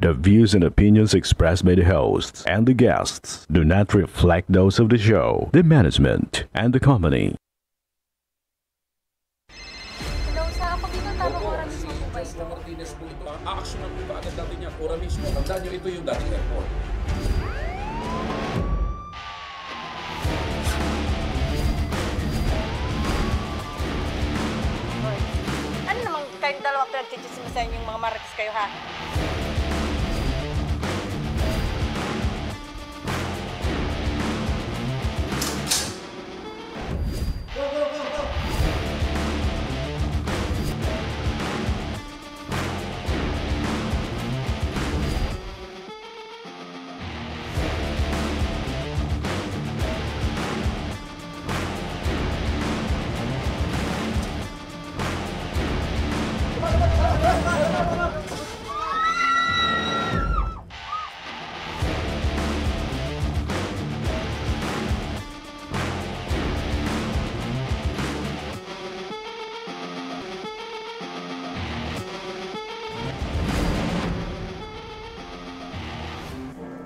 The views and opinions expressed by the hosts and the guests do not reflect those of the show, the management, and the company. Hello, sa ako dito, tamang oras mismo po ba ito? Mr. Martinez po ito. Aaksyonan po ba agad natin yan? Ora mismo. Tandaan nyo, ito yung dating airport. Ano namang kayong dalawa pinagchichismisan yung mga marites kayo, ha?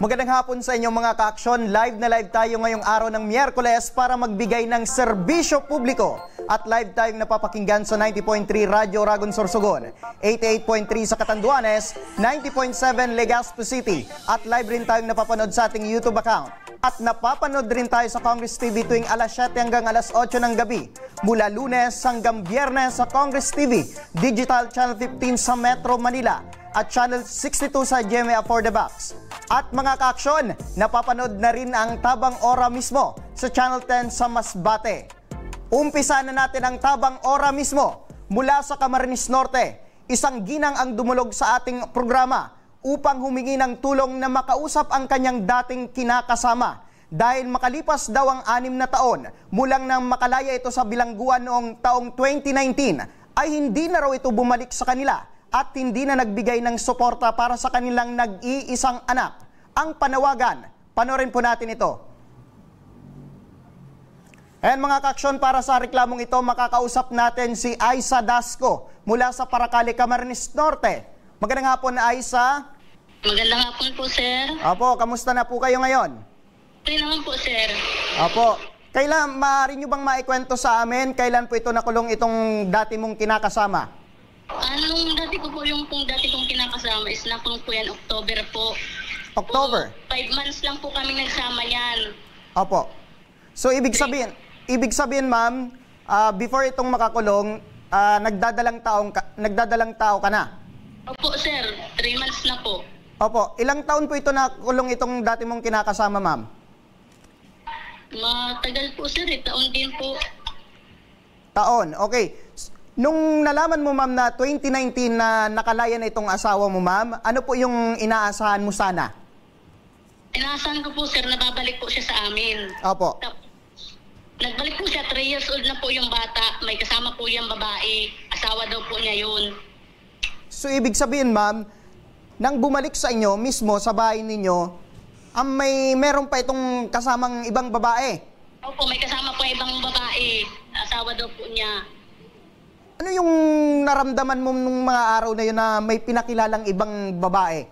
Magandang hapon sa inyong mga ka-aksyon. Live na live tayo ngayong araw ng Miyerkules para magbigay ng serbisyo publiko. At live tayong napapakinggan sa 90.3 Radyo Ragon Sorsogon, 88.3 sa Catanduanes, 90.7 Legazpo City. At live rin tayong napapanood sa ating YouTube account. At napapanood rin tayo sa Congress TV tuwing alas 7 hanggang alas 8 ng gabi. Mula Lunes hanggang Biyernes sa Congress TV, Digital Channel 15 sa Metro Manila at Channel 62 sa GMA For the Box. At mga ka-aksyon, napapanood na rin ang Tabang Ora mismo sa Channel 10 sa Masbate. Umpisa na natin ang Tabang Ora mismo mula sa Camarines Norte. Isang ginang ang dumulog sa ating programa upang humingi ng tulong na makausap ang kanyang dating kinakasama. Dahil makalipas daw ang 6 na taon mulang nang makalaya ito sa bilangguan noong taong 2019 ay hindi na raw ito bumalik sa kanila at hindi na nagbigay ng suporta para sa kanilang nag-iisang anak. Ang panawagan, panoorin po natin ito. And mga ka-aksyon, para sa reklamong ito, makakausap natin si Aisa Dasco mula sa Paracali, Camarines Norte. Magandang hapon, Aisa. Magandang hapon po, sir. Opo, kamusta na po kayo ngayon? Okay naman po, sir. Opo. Kailan, maaari nyo bang maikwento sa amin, kailan po ito nakulong itong dati mong kinakasama? Anong dati ko po, yung pong dati kong kinakasama is nakulong po yan, October po. October? 5 months lang po kami nagsama yan. Opo. So, ibig sabihin, ma'am, before itong makakulong, nagdadalang tao ka na? Opo, sir. 3 months na po. Opo. Ilang taon po ito nakulong itong dati mong kinakasama, ma'am? Matagal po, sir. Taon din po. Taon. Okay. Nung nalaman mo, ma'am, na 2019 na nakalaya na itong asawa mo, ma'am, ano po yung inaasahan mo sana? Inaasahan ko po, sir, na babalik po siya sa amin. Opo. Nagbalik po siya, 3 years old na po yung bata. May kasama po yung babae. Asawa daw po niya yun. So, ibig sabihin, ma'am, nang bumalik sa inyo, mismo sa bahay ninyo, meron pa itong kasamang ibang babae? Opo, may kasama po ibang babae. Asawa daw po niya. Ano yung naramdaman mo nung mga araw na yun na may pinakilalang ibang babae?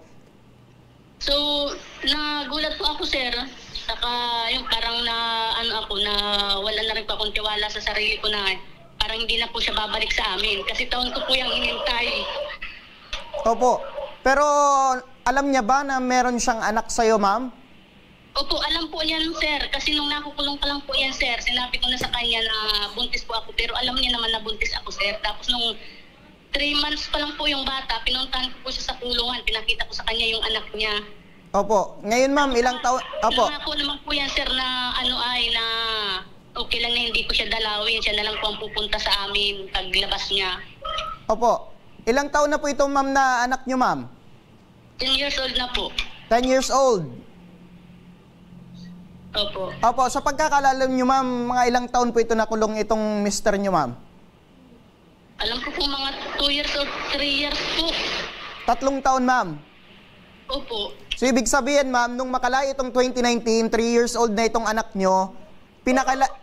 So, nagulat po ako, sir. Saka yung parang na wala na rin po akong tiwala sa sarili ko na parang hindi na po siya babalik sa amin. Kasi taon ko po yung hinintay. Opo. Pero alam niya ba na meron siyang anak sa'yo, ma'am? Opo, alam po niyan, sir. Kasi nung nakukulong pa lang po yan, sir, sinabi ko na sa kanya na buntis po ako. Pero alam niya naman na buntis ako, sir. Tapos nung 3 months pa lang po yung bata, pinuntahan ko po siya sa kulungan. Pinakita ko sa kanya yung anak niya. Opo. Ngayon, ma'am, ilang taon? Opo. Nangako naman po yan, sir, na na okay lang na hindi ko siya dalawin. Siya na lang po ang pupunta sa amin paglabas niya. Opo. Ilang taon na po ito, ma'am, na anak niyo, ma'am? 10 years old na po. 10 years old. Opo. Opo, sa pagkakaalala niyo, ma'am, mga ilang taon po ito nakulong itong mister niyo, ma'am? Alam ko po mga 2 years or 3 years po. 3 taon, ma'am? Opo. So, ibig sabihin, ma'am, nung makalaya itong 2019, 3 years old na itong anak niyo,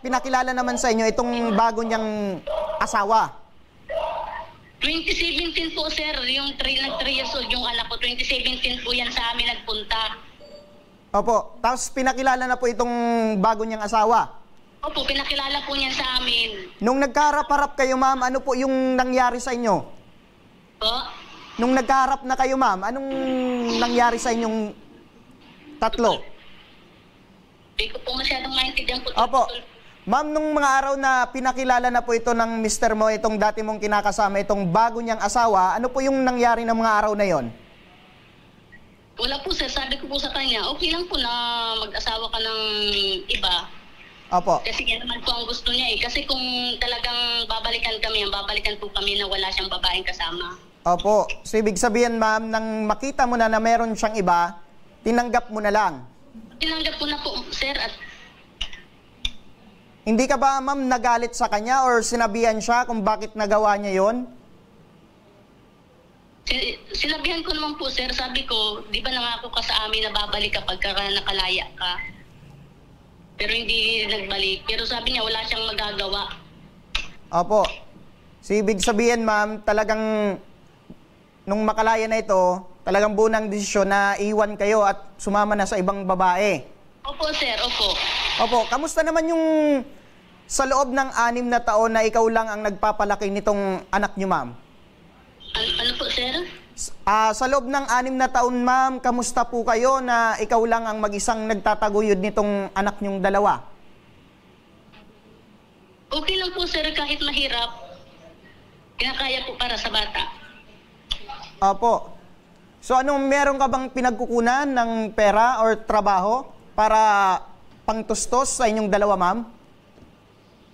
pinakilala naman sa inyo itong bago niyang asawa. 2017 po, sir, yung 3 years old yung anak ko. 2017 po yan sa amin nagpunta. Opo, tapos pinakilala na po itong bago niyang asawa. Opo, pinakilala po niyan sa amin. Nung nagkaharap-harap kayo, ma'am, ano po yung nangyari sa inyo? Po? Nung nagkaharap na kayo, ma'am, anong nangyari sa inyong tatlo? Hindi ko po masyadong maintindihan po. Opo. Ma'am, nung mga araw na pinakilala na po ito ng mister mo, itong dati mong kinakasama, itong bago niyang asawa, ano po yung nangyari ng mga araw na yon? Wala po, sir. Sabi ko po sa kanya, okay lang po na mag-asawa ka ng iba. Opo. Kasi yan naman po ang gusto niya eh. Kasi kung talagang babalikan po kami na wala siyang babaeng kasama. Opo. So, ibig sabihin, ma'am, nang makita mo na meron siyang iba, tinanggap mo na lang. Tinanggap ko na po, sir, at Hindi ka ba, ma'am, nagalit sa kanya or sinabihan siya kung bakit nagawa niya yon? sinabihan ko naman po, sir. Sabi ko, di ba nangako ka sa amin na babalik kapag nakalaya ka? Pero hindi nagbalik. Pero sabi niya, wala siyang magagawa. Opo. So, ibig sabihin, ma'am, talagang nung makalaya na ito, talagang buo ng desisyon na iwan kayo at sumama na sa ibang babae. Opo, sir. Opo. Opo. Kamusta naman yung sa loob ng 6 na taon na ikaw lang ang nagpapalaki nitong anak niyo, ma'am? Ano po, sir? Sa loob ng 6 na taon, ma'am, kamusta po kayo na ikaw lang ang mag-isang nagtataguyod nitong anak niyong dalawa? Okay lang po, sir, kahit mahirap. Kinakaya po para sa bata. Opo. So meron ka bang pinagkukunan ng pera or trabaho para pangtustos sa inyong dalawa, ma'am?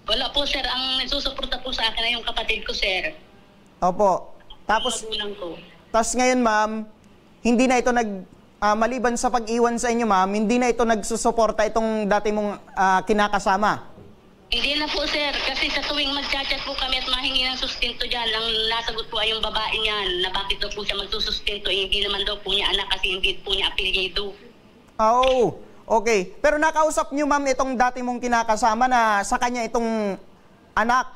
Wala po, sir. Ang nagsusuporta po sa akin ay yung kapatid ko, sir. Opo. Tapos Magulang ko. ngayon, ma'am, hindi na ito maliban sa pag-iwan sa inyo, ma'am, hindi na ito nagsusuporta itong dati mong kinakasama. Hindi na po, sir. Kasi sa tuwing magchat-chat po kami at mahingi ng sustento dyan, ang nasagot po ay yung babae niyan na bakit daw po siya magsusustento. Hindi naman daw po niya anak kasi hindi po niya apelyido. Oh, okay. Pero nakausap niyo, ma'am, itong dati mong kinakasama na sa kanya itong anak.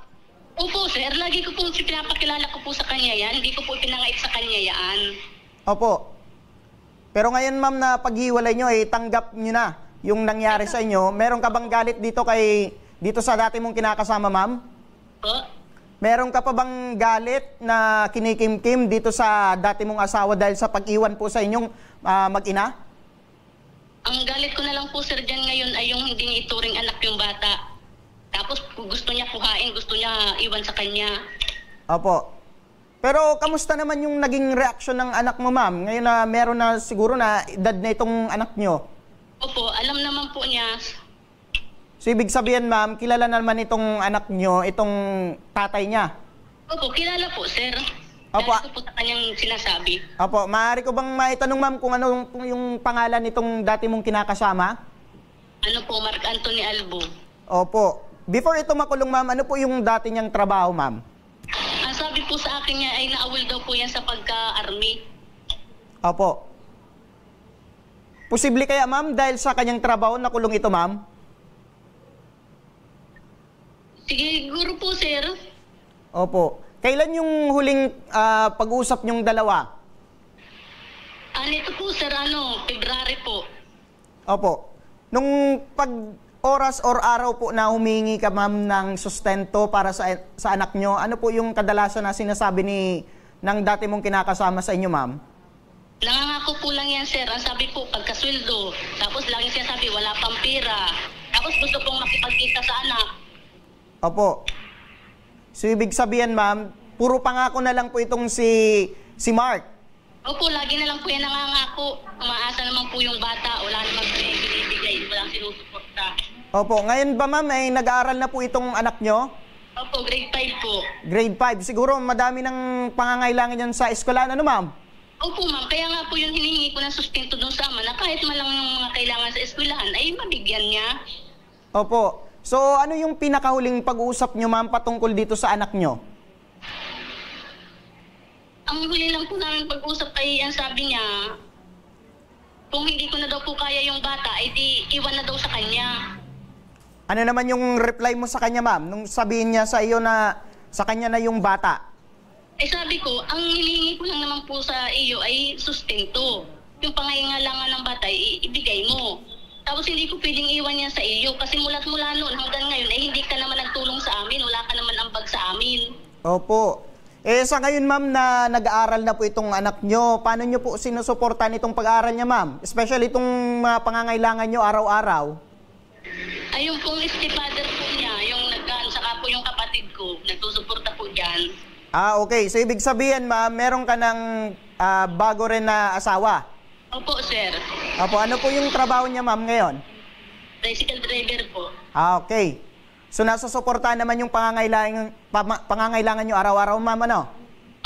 Opo, sir. Lagi ko po pinapakilala ko po sa kanya yan. Hindi ko po pinangait sa kanya yan. Opo. Pero ngayon, ma'am, na paghiwalay nyo, tanggap nyo na yung nangyari sa inyo. Meron ka bang galit dito sa dati mong kinakasama, ma'am? Po? Meron ka pa bang galit na kinikimkim dito sa dati mong asawa dahil sa pag-iwan po sa inyong mag-ina? Ang galit ko na lang po, sir, dyan ngayon ay yung hindi niya ituring anak yung bata. Tapos gusto niya kuhain, gusto niya iwan sa kanya. Opo. Pero kamusta naman yung naging reaksyon ng anak mo, ma'am? Ngayon na meron na siguro na edad na itong anak nyo. Opo, alam naman po niya. So, ibig sabihin, ma'am, kilala naman itong anak nyo, itong tatay niya. Opo, kilala po, sir. Opo. Dahil ko po sa kanyang sinasabi. Opo, maaari ko bang maitanong, ma'am, kung ano yung pangalan nitong dati mong kinakasama? Ano po, Mark Anthony Albo. Opo. Before ito makulong, ma'am, ano po yung dati niyang trabaho, ma'am? Ang sabi po sa akin niya ay naawil daw po yan sa pagka-army. Opo. Posible kaya, ma'am, dahil sa kanyang trabaho nakulong ito, ma'am? Siguro po, sir. Opo. Kailan yung huling pag-usap niyong dalawa? Nito po, sir, February po. Opo. Nung oras or araw po na humingi ka, ma'am, ng sustento para sa anak nyo, ano po yung kadalasan na sinasabi ng dati mong kinakasama sa inyo, ma'am? Nangangako po lang yan, sir. Ang sabi po, pagkasweldo. Tapos lagi siya sabi, wala pang pera. Tapos gusto pong makipagkita sa anak. Opo. So, ibig sabihin, ma'am, puro pangako na lang po itong si Mark. Opo, lagi na lang po yan nangangako. Umaasa naman po yung bata. Wala naman po yung binibigay. Walang sinusuporta. Opo. Ngayon ba, ma'am, ay nag-aaral na po itong anak nyo? Opo, grade 5 po. Grade 5. Siguro madami ng pangangailangan yan sa eskwelahan. Ano, ma'am? Opo, ma'am. Kaya nga po yung hinihingi ko ng sustento doon sa ama na kahit malang yung mga kailangan sa eskwelahan ay mabigyan niya. Opo. So, ano yung pinakahuling pag-uusap nyo, ma'am, patungkol dito sa anak nyo? Ang huli lang po namin pag-usap ay ang sabi niya, kung hindi ko na daw po kaya yung bata, ay di iwan na daw sa kanya. Ano naman yung reply mo sa kanya, ma'am? Nung sabihin niya sa iyo na sa kanya na yung bata? sabi ko, ang hinihingi ko lang naman po sa iyo ay sustento. Yung pangailangan ng bata, ibigay mo. Tapos hindi ko pwedeng iwan yan sa iyo kasi mula noon hanggang ngayon ay hindi ka naman nagtulong sa amin, wala ka naman ambag sa amin. Opo. Sa ngayon ma'am na nag-aaral na po itong anak nyo, paano nyo po sinusuportahan itong pag-aaral niya ma'am? Especially itong mga pangangailangan nyo araw-araw. Ayun pong stepfather po niya, yung saka po yung kapatid ko, nagsusuporta po dyan. Okay. So ibig sabihin ma'am, meron ka ng bago rin na asawa? Opo, sir. Opo. Ano po yung trabaho niya ma'am ngayon? Tricycle driver po. Okay. So nasusuportahan naman yung pangangailangan nyo araw-araw ma'am, ano?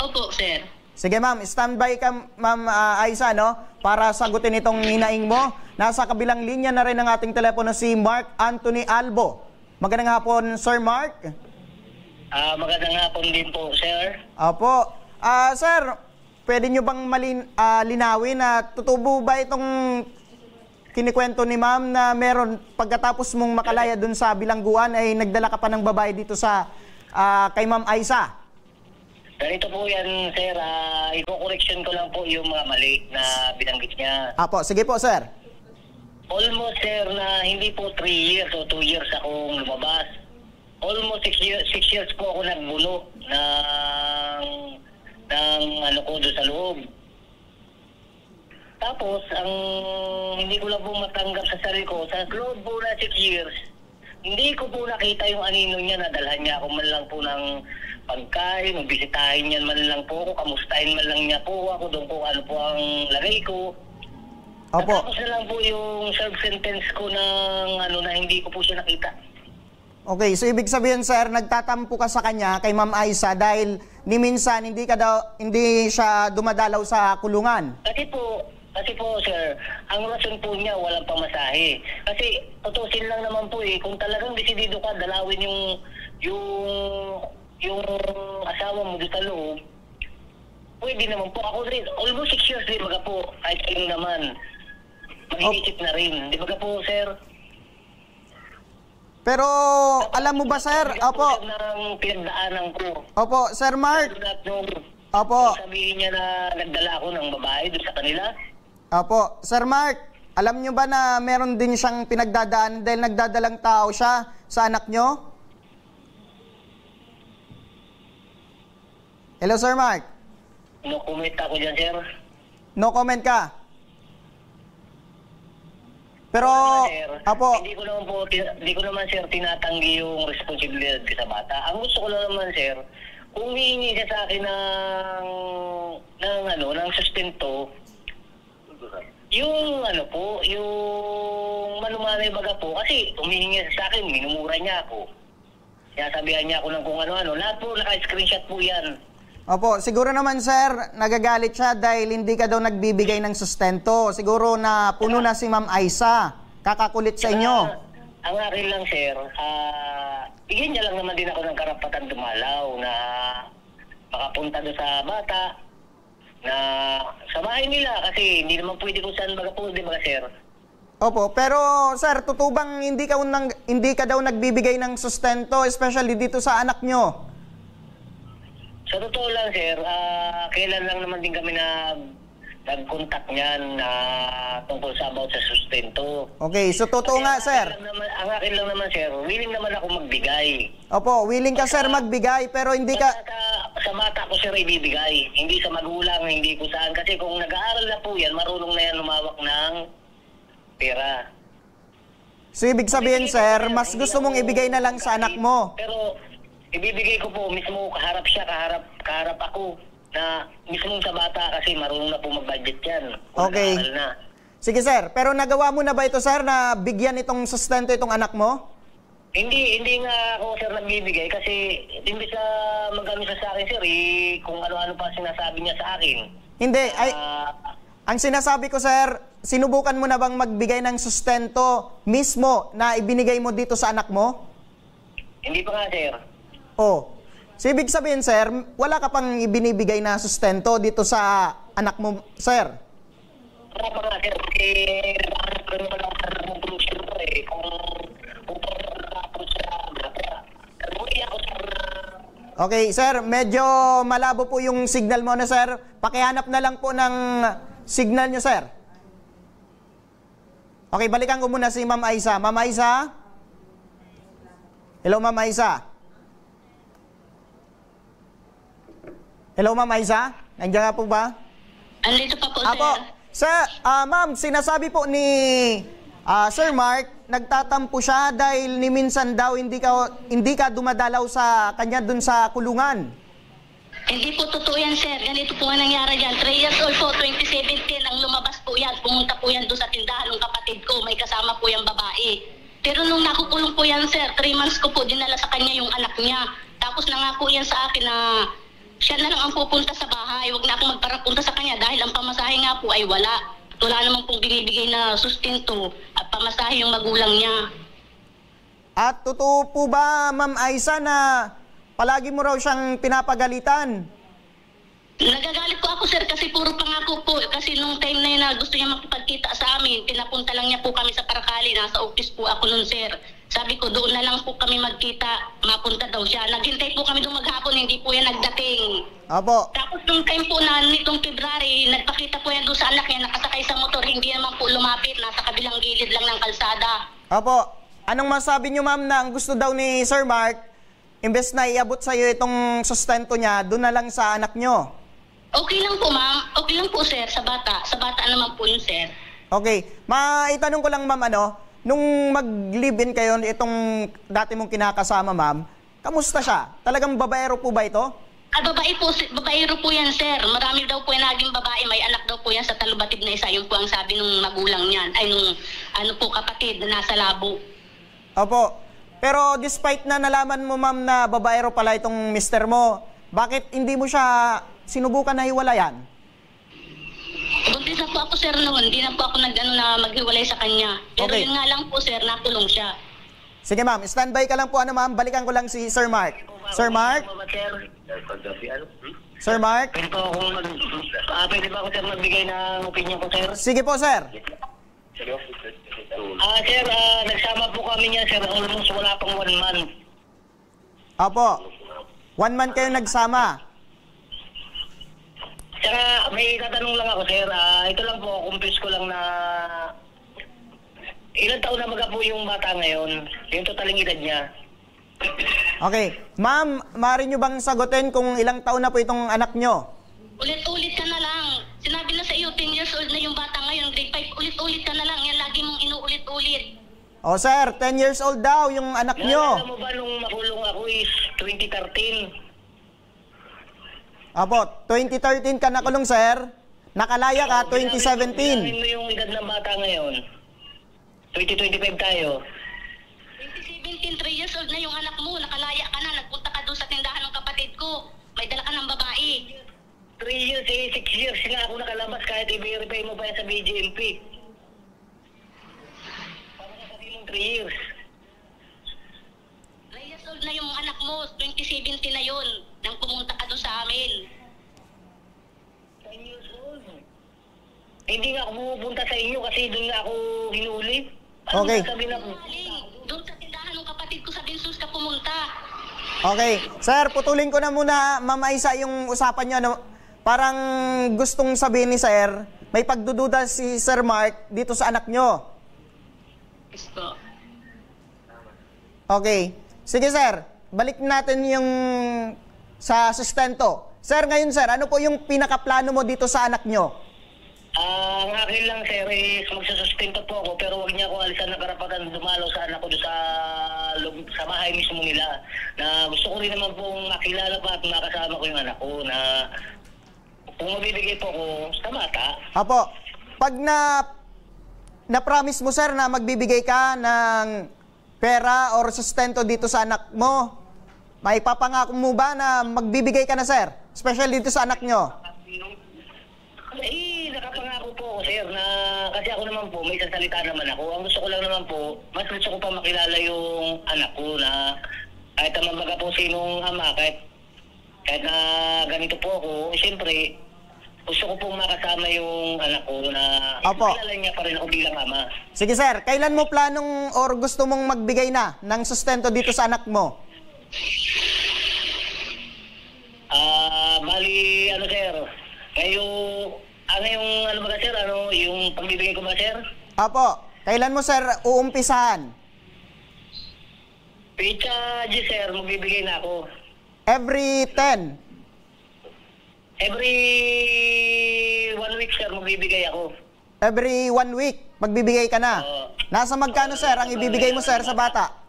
Opo, sir. Sige ma'am, standby ka ma'am Aiza, no? Para sagutin itong hinaing mo. Nasa kabilang linya na rin ang ating telepono si Mark Anthony Albo. Magandang hapon, Sir Mark. Magandang hapon din po, sir. Opo. Sir, pwede nyo bang linawin na totoo ba itong kinikwento ni ma'am na meron pagkatapos mong makalaya dun sa bilangguan ay nagdala ka pa ng babae dito sa kay Ma'am Aiza? Ganito po yan, sir. I-correction ko lang po yung mga mali na binanggit niya. Apo, sige po, sir. Almost, sir, na hindi po 3 years o 2 years akong lumabas. Almost 6 years po ako nagbuno ng ano ko doon sa loob. Tapos, ang hindi ko lang po matanggap sa sarili ko, sa loob po na 6 years, hindi ko po nakita yung anino niya na dalhan niya ako man lang po ng pagkain, bisitahin niya man lang po ako, kamustahin man lang niya po ako, doon po ano po ang lagay ko. Opo. Tapos na lang po yung self-sentence ko ng ano na hindi ko po siya nakita. Okay, so ibig sabihin, sir, nagtatampo ka sa kanya kay Ma'am Aiza dahil ni minsan hindi siya dumadalaw sa kulungan. Kasi po, sir, ang rason po niya walang pamasahe. Kasi tutusin lang naman po kung talagang desidido ka dalawin yung asawa mo dito sa loob, pwede naman po. Ako rin, almost 6 years, di ba po, kahit ayun naman, mag-iisip na rin. Di ba po, sir? Pero alam mo ba, sir? Opo. Ng pinagdaanan ko. Opo, Sir Mark. Opo. Sabihin niya na nagdala ako ng babae doon sa kanila. Opo. Sir Mark, alam nyo ba na meron din siyang pinagdadaan dahil nagdadalang tao siya sa anak nyo? Hello, Sir Mark. No comment ako dyan, sir. No comment ka? Pero, sir, apo. Hindi ko naman, sir, tinatanggi yung responsibilidad ko sa bata. Ang gusto ko lang naman, sir, kung hihingi siya sa akin ng sustento, yung manumanay baga po, kasi humihingi siya sa akin, minumura niya ako. Sinasabihan niya ako ng kung ano-ano. Lahat po, naka-screenshot po yan. Opo, siguro naman, sir, nagagalit siya dahil hindi ka daw nagbibigay ng sustento. Siguro na puno na si Ma'am Aiza. Kakakulit sa inyo. Ang akin lang, sir, bigyan niya lang naman din ako ng karapatan dumalaw na makapunta doon sa bata na sa bahay nila kasi hindi naman pwede kung saan baga po, di ba, sir? Opo, pero sir, totoo bang hindi ka daw nagbibigay ng sustento, especially dito sa anak nyo? Sa totoo lang, sir, kailan lang naman din kami nag-contact niyan tungkol sa about sa sustento. Okay, so totoo nga, sir. Ang akin lang naman, sir, willing naman ako magbigay. Opo, willing ka, sir, magbigay, pero hindi ka... Sa bata ko, sir, ibibigay. Hindi sa magulang, hindi ko saan. Kasi kung nag-aaral na po yan, marunong na yan lumawak ng pera. So, ibig sabihin, sir, mas gusto mong ibigay na lang sa anak mo. Pero ibibigay ko po mismo kaharap siya, kaharap ako na mismo sa bata kasi marunong na po mag-budget yan. Okay. Na. Sige, sir. Pero nagawa mo na ba ito, sir, na bigyan itong sustento itong anak mo? Hindi nga ako, sir, nagbibigay kasi hindi sa magano sa akin, sir, kung ano-ano pa sinasabi niya sa akin. Hindi. Ang sinasabi ko, sir, sinubukan mo na bang magbigay ng sustento mismo na ibinigay mo dito sa anak mo? Hindi pa nga, sir. Oh. So, ibig sabihin, sir, wala ka pang ibinibigay na sustento dito sa anak mo, sir? Wala pa nga, sir. Kasi naman ako sa conclusion ko kung paano ako sa bata. Umuwi ako sa Okay, sir, medyo malabo po yung signal mo na, sir. Pakihanap na lang po ng signal nyo, sir. Okay, balikan ko muna si Ma'am Aiza. Ma'am Aiza? Hello, Ma'am Aiza? Hello, Ma'am Aiza? Nandiyan nga po ba? Andito pa po, sir. Apo, sir, ma'am, sinasabi po ni Sir Mark, nagtatampo siya dahil ni minsan daw hindi ka dumadalaw sa kanya dun sa kulungan. Hindi po totoo yan, sir. Ganito po nga nangyari dyan. 3 years old po, 2017, ang lumabas po yan. Pumunta po yan doon sa tindahan ng kapatid ko. May kasama po yung babae. Pero nung nakukulong po yan, sir, 3 months ko po dinala sa kanya yung anak niya. Tapos nangako yan sa akin na siya na lang ang pupunta sa bahay. Huwag na akong magparapunta sa kanya dahil ang pamasahe nga po ay wala. Wala naman pong binibigay na sustento at pamasahe yung magulang niya. At totoo po ba, Ma'am Aiza, na palagi mo raw siyang pinapagalitan? Nagagalit po ako, sir, kasi puro pangako po. Kasi nung time na yun na gusto niya makipagkita sa amin, pinapunta lang niya po kami sa Paracali. Nasa office po ako nun, sir. Sabi ko, doon na lang po kami magkita. Mapunta daw siya. Naghintay po kami doon maghapon, hindi po yan nagdating. Apo. Tapos nung time po na nitong February, nagpakita po yan doon sa anak niya, nakasakay sa motor, hindi naman po lumapit. Nasa kabilang gilid lang ng kalsada. Apo. Anong masabi niyo, ma'am, na ang gusto daw ni Sir Mark, imbes na iabot sa iyo itong sustento niya, doon na lang sa anak niyo? Okay lang po, ma'am. Okay lang po, sir, sa bata. Sa bata naman po yun, sir. Okay. Maitanong ko lang, ma'am, nung mag-live-in kayo, itong dati mong kinakasama, ma'am, kamusta siya? Talagang babaero po ba ito? Babaero po yan, sir. Marami daw po yan naging babae. May anak daw po yan sa talubatid na isa. Yun po ang sabi nung magulang niyan. Ay, nung kapatid na nasa labo. Opo. Pero despite na nalaman mo, ma'am, na babaero pala itong mister mo, bakit hindi mo siya sinubukan na hiwalayan? Buntis na po ako, sir, noon. Hindi na po ako na maghiwalay sa kanya. Pero Okay. yun nga lang po, sir, nakulong siya. Sige, ma'am. Standby ka lang po, ma'am. Balikan ko lang si Sir Mark. Sir Mark? Sir Mark? Pwede ba ako, sir, magbigay ng opinion ko, sir? Sige po, sir. Sir, nagsama po kami niya, sir. Almost wala pang 1 month. Opo. 1 month kayo nagsama. Tsaka may tatanong lang ako, sir. Ito lang po, kumpis ko lang na ilang taon na maga po yung bata ngayon? Yung totaling edad niya? Okay. Ma'am, maaari nyo bang sagutin kung ilang taon na po itong anak nyo? Ulit-ulit ka na lang. Sinabi na sa iyo, 10 years old na yung bata ngayon, grade 5. Ulit-ulit ka na lang. Yan lagi mong inuulit-ulit. O sir, 10 years old daw yung anak nyo. Naalala mo ba nung makulong ako is 2013? Opo, 2013 ka nakulong, sir. Nakalaya ka, 2017. Bilangin mo yung edad ng bata ngayon. 2025 tayo. 2017, 3 years old na yung anak mo. Nakalaya ka na. Nagpunta ka doon sa tindahan ng kapatid ko. May dala ka ng babae. 3 years, 6 years nga ako nakalabas kahit i-verify mo pa yan sa BGMP. Paano ka sabi mong 3 years? 3 years old na yung anak mo. 2017 na yun. Nang pumunta ka doon sa amin. 10 years old. Hindi nga ako pupunta sa inyo kasi doon nga ako hinuli. Okay. Sabi na Doon sa tindahan ng kapatid ko sa Binsus ka pumunta. Okay. Sir, putulin ko na muna, Ma'am Aiza, yung usapan nyo. Parang gustong sabihin ni Sir, may pagdududa si Sir Mark dito sa anak nyo. Yes po. Okay. Sige, Sir. Balik natin yung sa sustento. Sir, ngayon, Sir, ano po yung pinakaplano mo dito sa anak nyo? Ang akin lang, sir, is magsusustento po ako pero wag niya ako alisan ng karapatan dumalaw sa anak ko doon sa bahay mismo nila. Na gusto ko rin naman pong makilala pa at makasama ko yung anak ko na kung mabibigay po ako sa bata. Apo, pag na-promise mo, Sir, na magbibigay ka ng pera or sustento dito sa anak mo, may papangako mo ba na magbibigay ka na, Sir? Especially dito sa anak nyo. Nakapangako po ako, sir, na kasi ako naman po, may sasalita naman ako. Ang gusto ko lang naman po, mas gusto ko pa makilala yung anak ko na kahit naman baga po sinong ama, kahit na ganito po ako, siyempre, gusto ko pong makasama yung anak ko na Opo. kilala niya pa rin ako bilang ama. Sige, Sir, kailan mo planong or gusto mong magbigay na ng sustento dito sa anak mo? Bali, ano sir, ngayong ano ba sir, yung pagbibigay ko ba sir? Apo, kailan mo sir uumpisahan? Pizza G sir, magbibigay na ako. Every 10. Every 1 week sir, magbibigay ako. Every 1 week, magbibigay ka na. Oo. Nasa magkano sir ang ibibigay mo sir sa bata?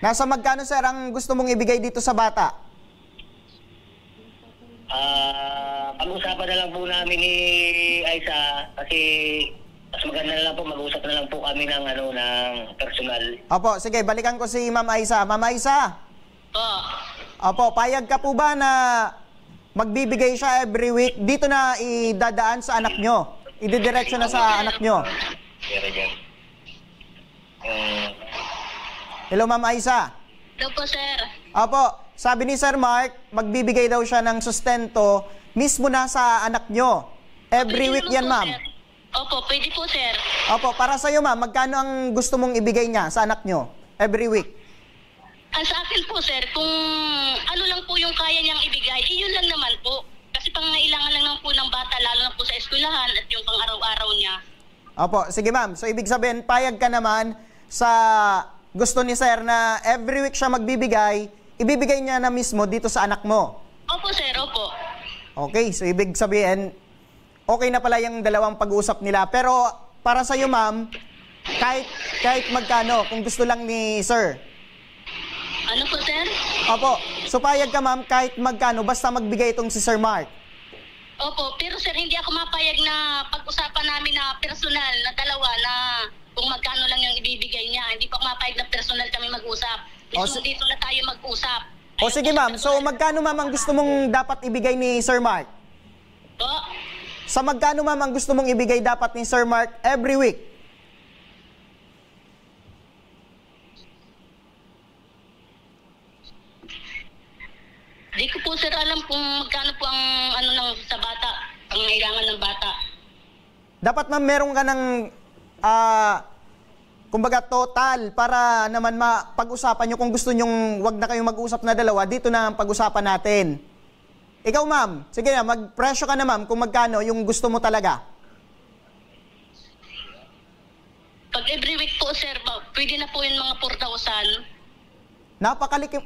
Nasa magkano sir ang gusto mong ibigay dito sa bata? Pag-usapan na lang po namin ni Aiza kasi mas maganda na lang po, mag-usap na lang po kami ng personal. Opo, sige, balikan ko si Ma'am Aiza. Ma'am Aiza, opo, payag ka po ba na magbibigay siya every week? Dito na idadaan sa anak nyo. Ididiretso na sa anak nyo. Hello, Ma'am Aiza. Hello po, sir. Opo, sabi ni Sir Mark, magbibigay daw siya ng sustento mismo na sa anak nyo. Every Pwede week naman yan, po, ma'am. sir. Opo, pwede po, sir. Opo, para sa'yo, ma'am, magkano ang gusto mong ibigay niya sa anak nyo? Every week? Ang sa akin po, sir, kung ano lang po yung kaya niyang ibigay, yun lang naman po. Kasi pangangailangan lang po ng bata, lalo na po sa eskwelahan at yung pang-araw-araw niya. Opo, sige ma'am. So, ibig sabihin, payag ka naman sa gusto ni Sir na every week siya magbibigay, ibibigay niya na mismo dito sa anak mo. Opo, sir, opo. Okay, so ibig sabihin, okay na pala yung dalawang pag-uusap nila. Pero para sa'yo, ma'am, kahit magkano, kung gusto lang ni Sir. Ano po, sir? Opo, so payag ka, ma'am, kahit magkano, basta magbigay itong si Sir Mark. Opo, pero sir, hindi ako mapayag na pag-usapan namin na personal na dalawa na kung magkano lang yung ibibigay niya. Hindi pa ako mapayag na personal kami mag-usap. Dito na tayo mag-usap. O sige, ma'am, so magkano, ma'am, ang gusto mong dapat ibigay ni Sir Mark? Po? Sa magkano, ma'am, ang gusto mong ibigay dapat ni Sir Mark every week? Di ko po, sir, alam kung magkano po ang sa bata, ang kailangan ng bata. Dapat, ma'am, meron ka ng kumbaga total para naman mapag-usapan nyo. Kung gusto nyong wag na kayong mag-usap na dalawa, dito na ang pag-usapan natin. Ikaw, ma'am, sige na, mag-presyo ka na, ma'am, kung magkano yung gusto mo talaga. Pag every week po, sir, pwede na po yung mga 4,000. Napakaliki,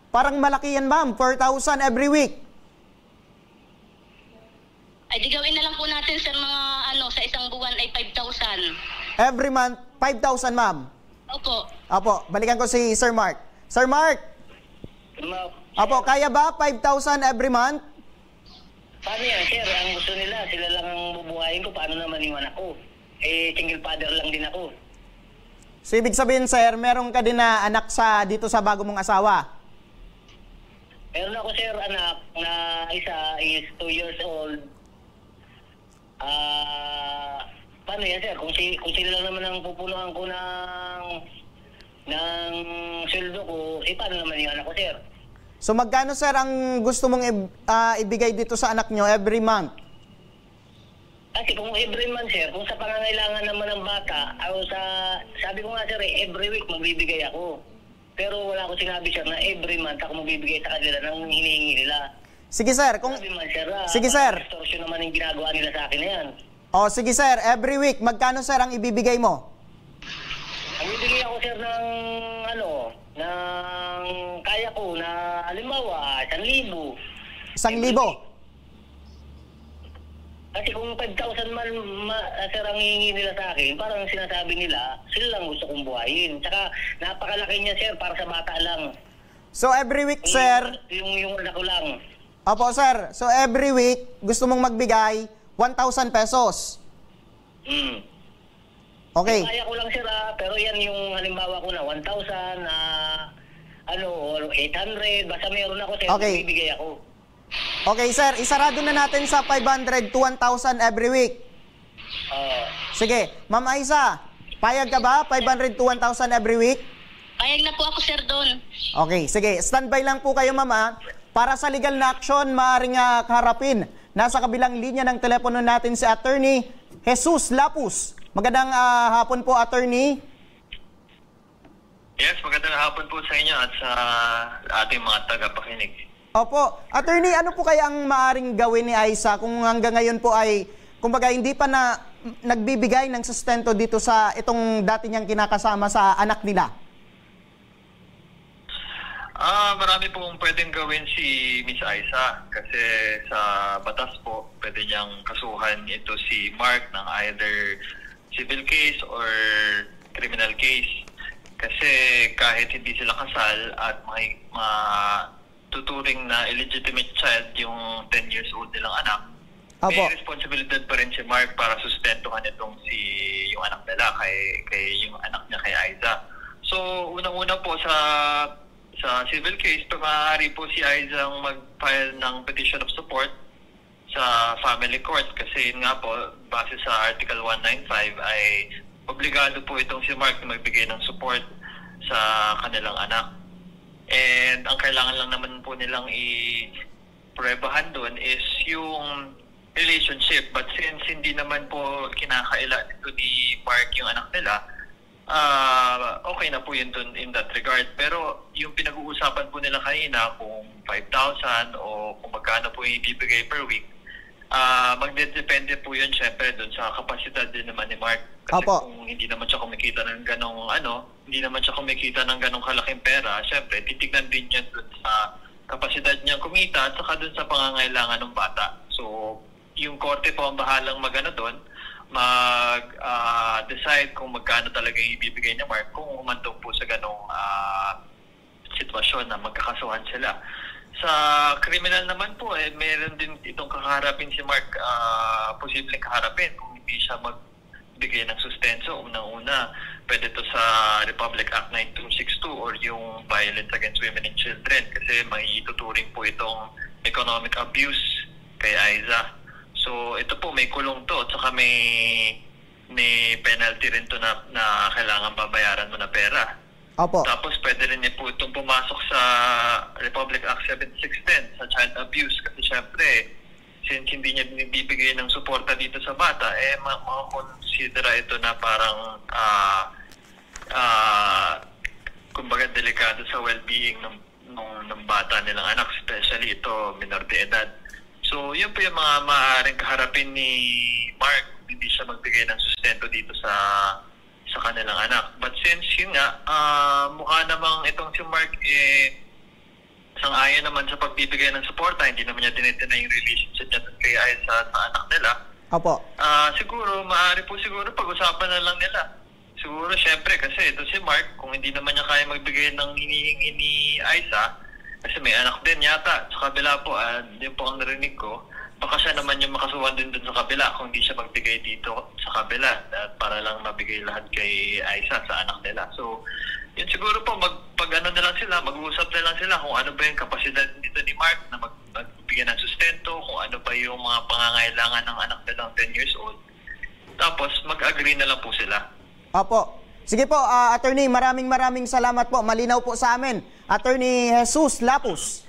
parang malaki yan, ma'am, 4,000 every week. Ay, di gawin na lang po natin, sir, mga sa isang buwan ay 5,000. Every month, 5,000, ma'am. Opo. Opo, balikan ko si Sir Mark. Sir Mark, opo, kaya ba 5,000 every month? Paano yan, sir? Ang gusto nila, sila lang ang bubuhayin ko. Paano naman yung anak ko? Single father lang din ako. So, ibig sabihin, sir, meron ka din na anak dito sa bago mong asawa? Meron ako, sir, anak na isa is 2 years old. Paano yan, sir? Kung sila lang naman ang pupunuhan ko ng sweldo ko, paano naman yung anak ko, sir? So magkano, sir, ang gusto mong ibigay dito sa anak nyo every month? Kasi kung every month, sir, kung sa pangangailangan naman ng bata, sabi ko nga, sir, every week magbibigay ako. Pero wala ko sinabi, sir, na every month ako magbibigay sa kanila ng hinihingi nila. Sige, sir. Sabi man, sir, sige, sir. Extortion naman yung ginagawa nila sa akin na yan. O, sige, sir. Every week, magkano, sir, ang ibibigay mo? Ang bibigay ako, sir, ng kaya ko na, halimbawa, 1,000. 1,000? Kasi kung 5,000 man, sir, ang hihingi nila sa akin, parang sinasabi nila, sila lang gusto kong buhayin. Tsaka, napakalaki niya, sir, para sa bata lang. So, every week, sir? Yung anak ko lang. Opo, sir. So, every week, gusto mong magbigay 1,000 pesos? Okay. Kaya ko lang, sir, pero yan yung halimbawa ko na 1,000, 800, basta meron ako, sir, okay. bibigay ako. Okay, sir. Isarado na natin sa 500 to 1,000 every week. Sige. Ma'am Aiza, payag ka ba? 500 to 1,000 every week? Payag na po ako, sir, doon. Okay, sige. Standby lang po kayo, ma'am. Para sa legal na aksyon, maaaring harapin. Nasa kabilang linya ng telepono natin si Attorney Jesus Lapus. Magandang hapon po, Attorney. Yes, magandang hapon po sa inyo at sa ating mga tagapakinig. Opo. Attorney, ano po kaya ang maaring gawin ni Aiza kung hanggang ngayon po ay, kumbaga, hindi pa na nagbibigay ng sustento dito sa itong dati niyang kinakasama sa anak nila? Marami pong pwedeng gawin si Miss Aiza kasi sa batas po, pwede niyang kasuhan ito si Mark ng either civil case or criminal case. Kasi kahit hindi sila kasal at may tuturing na illegitimate child yung 10 years old nilang anak, Opo. may responsibilidad pa rin si Mark para sustentuhan itong yung anak nila kay yung anak niya kay Aiza. So, unang-una po sa civil case, maaari po si Aiza ang mag-file ng petition of support sa family court kasi yun nga po, base sa Article 195 ay obligado po itong si Mark na magbigay ng support sa kanilang anak. And ang kailangan lang naman po nilang i-pruebahan doon is yung relationship. But since hindi naman po kinakaila ito ni Mark yung anak nila, okay na po yun dun in that regard. Pero yung pinag-uusapan po nila kanina kung 5,000 o kung magkano po yung ibibigay per week, magdedepende po yun syempre dun sa kapasidad din naman ni Mark. Kasi Opo. kung hindi naman siya kumikita ng ganong kalaking pera, syempre titignan din yan dun sa kapasidad niyang kumita at saka dun sa pangangailangan ng bata. So, yung korte po ang bahalang doon, mag-decide kung magkano talaga yung ibibigay ni Mark kung humantong po sa ganong sitwasyon na magkakasuhan sila. Sa criminal naman po, meron din itong kakaharapin si Mark, posibleng kaharapin kung hindi siya magbigay ng sustenso. Unang-una, pwede to sa Republic Act 9262 or yung Violence Against Women and Children kasi may ituturing po itong economic abuse kay Aiza. So, ito po, may kulong to at saka may penalty rin to na kailangan babayaran mo na pera. Opo. Tapos pwede rin po itong pumasok sa Republic Act 7610 sa child abuse kasi syempre since hindi niya binibigay ng suporta dito sa bata, makakonsidera ito na parang kumbaga delikado sa well-being ng bata nilang anak, especially ito minor de edad. So yun po yung mga maaaring kaharapin ni Mark, hindi siya magbigay ng sustento dito sa kanilang anak. But since yun nga, mukha namang itong si Mark sang-ayon naman sa pagbibigay ng suporta, hindi naman niya tinitinay yung relationship niya kay Aiza sa anak nila. Opo. Siguro, maaari po siguro pag-usapan na lang nila. Siguro, syempre, kasi ito si Mark, kung hindi naman niya kaya magbigay ng hinihingi ni Aiza, kasi may anak din yata, sa kabila po, yun po ang narinig ko, baka siya naman yung makasuhan din dun sa kabila kung hindi siya magbigay dito sa kabila at para lang mabigay lahat kay Aiza sa anak nila. So, yun siguro po, mag-ano na lang sila, mag-uusap na lang sila kung ano ba yung kapasidad dito ni Mark na magbigyan ng sustento, kung ano ba yung mga pangangailangan ng anak nilang 10 years old. Tapos, mag-agree na lang po sila. Opo. Sige po, Attorney, maraming salamat po. Malinaw po sa amin. Attorney Jesus Lapus.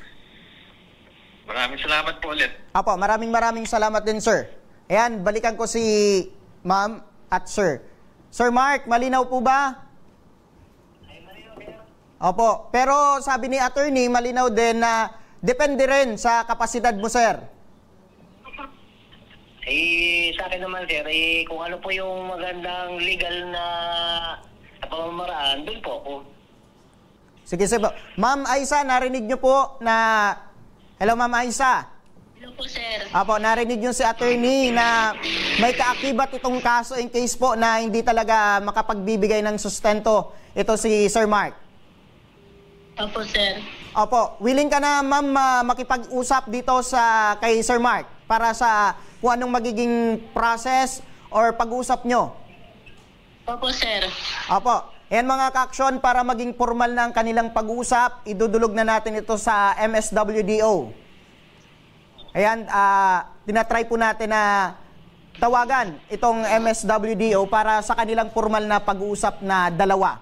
Maraming salamat po ulit. Apo, maraming salamat din, sir. Ayan, balikan ko si ma'am at sir. Sir Mark, malinaw po ba? Opo, pero sabi ni attorney, malinaw din na depende rin sa kapasidad mo, sir. Sa akin naman, sir, kung ano po yung magandang legal na pamamaraan, doon po ako. Sige, sir. Ma'am Aiza, narinig nyo po na... Hello, Ma'am Aiza. Hello po, sir. Apo, narinig nyo si attorney na may kaakibat itong kaso in case po na hindi talaga makapagbibigay ng sustento ito si Sir Mark. Opo, sir. Opo, willing ka na, ma'am, makipag-usap dito kay Sir Mark para sa kung anong magiging process or pag-usap nyo? Opo, sir. Opo. Ayan mga ka-aksyon, para maging formal na ang kanilang pag-uusap, idudulog na natin ito sa MSWDO. Ayan, tinatry po natin na tawagan itong MSWDO para sa kanilang formal na pag-uusap na dalawa.